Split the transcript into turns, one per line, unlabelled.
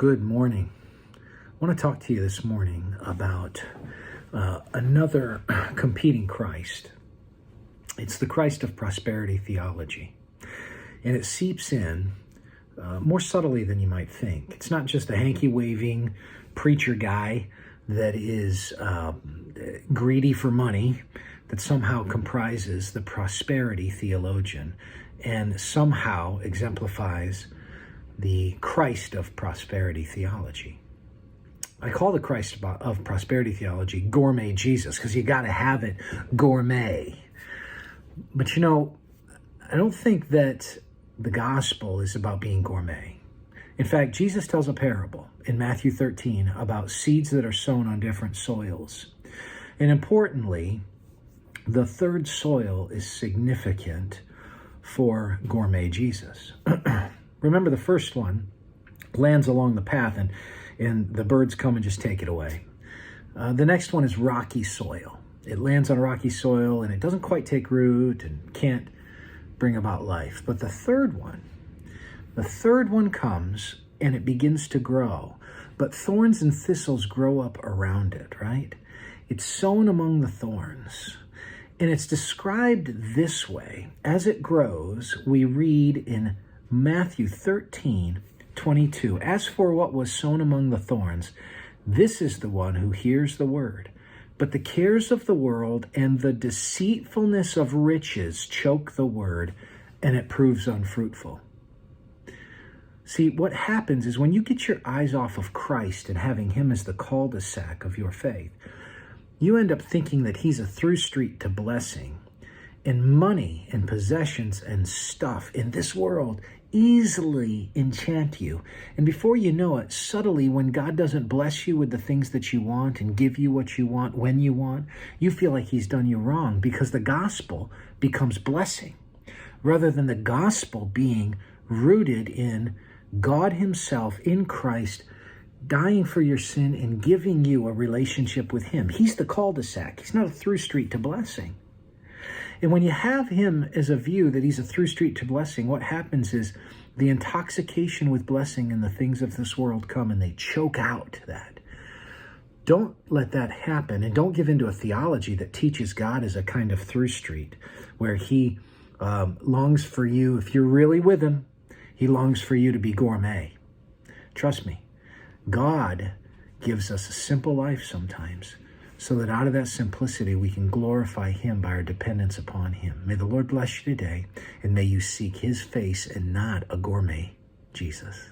Good morning. I want to talk to you this morning about another competing Christ. It's the Christ of prosperity theology. And it seeps in more subtly than you might think. It's not just a hanky-waving preacher guy that is greedy for money that somehow comprises the prosperity theologian and somehow exemplifies the Christ of prosperity theology. I call the Christ of prosperity theology Gourmet Jesus because you got to have it gourmet. But you know, I don't think that the gospel is about being gourmet. In fact, Jesus tells a parable in Matthew 13 about seeds that are sown on different soils. And importantly, the third soil is significant for Gourmet Jesus. Remember, the first one lands along the path and the birds come and just take it away. The next one is rocky soil. It lands on rocky soil and it doesn't quite take root and can't bring about life. But the third one comes and it begins to grow. But thorns and thistles grow up around it, right? It's sown among the thorns. And it's described this way. As it grows, we read in Matthew 13:22, as for what was sown among the thorns, this is the one who hears the word. But the cares of the world and the deceitfulness of riches choke the word, and it proves unfruitful. See, what happens is when you get your eyes off of Christ and having him as the cul-de-sac of your faith, you end up thinking that he's a through street to blessing. And money and possessions and stuff in this world easily enchant you. And before you know it, subtly, when God doesn't bless you with the things that you want and give you what you want when you want, you feel like he's done you wrong because the gospel becomes blessing rather than the gospel being rooted in God himself in Christ, dying for your sin and giving you a relationship with him. He's the cul-de-sac. He's not a through street to blessing. And when you have him as a view that he's a through street to blessing, what happens is the intoxication with blessing and the things of this world come and they choke out that. Don't let that happen, and don't give into a theology that teaches God as a kind of through street where he longs for you. If you're really with him, he longs for you to be gourmet. Trust me, God gives us a simple life sometimes, so that out of that simplicity, we can glorify him by our dependence upon him. May the Lord bless you today, and may you seek his face and not a gourmet Jesus.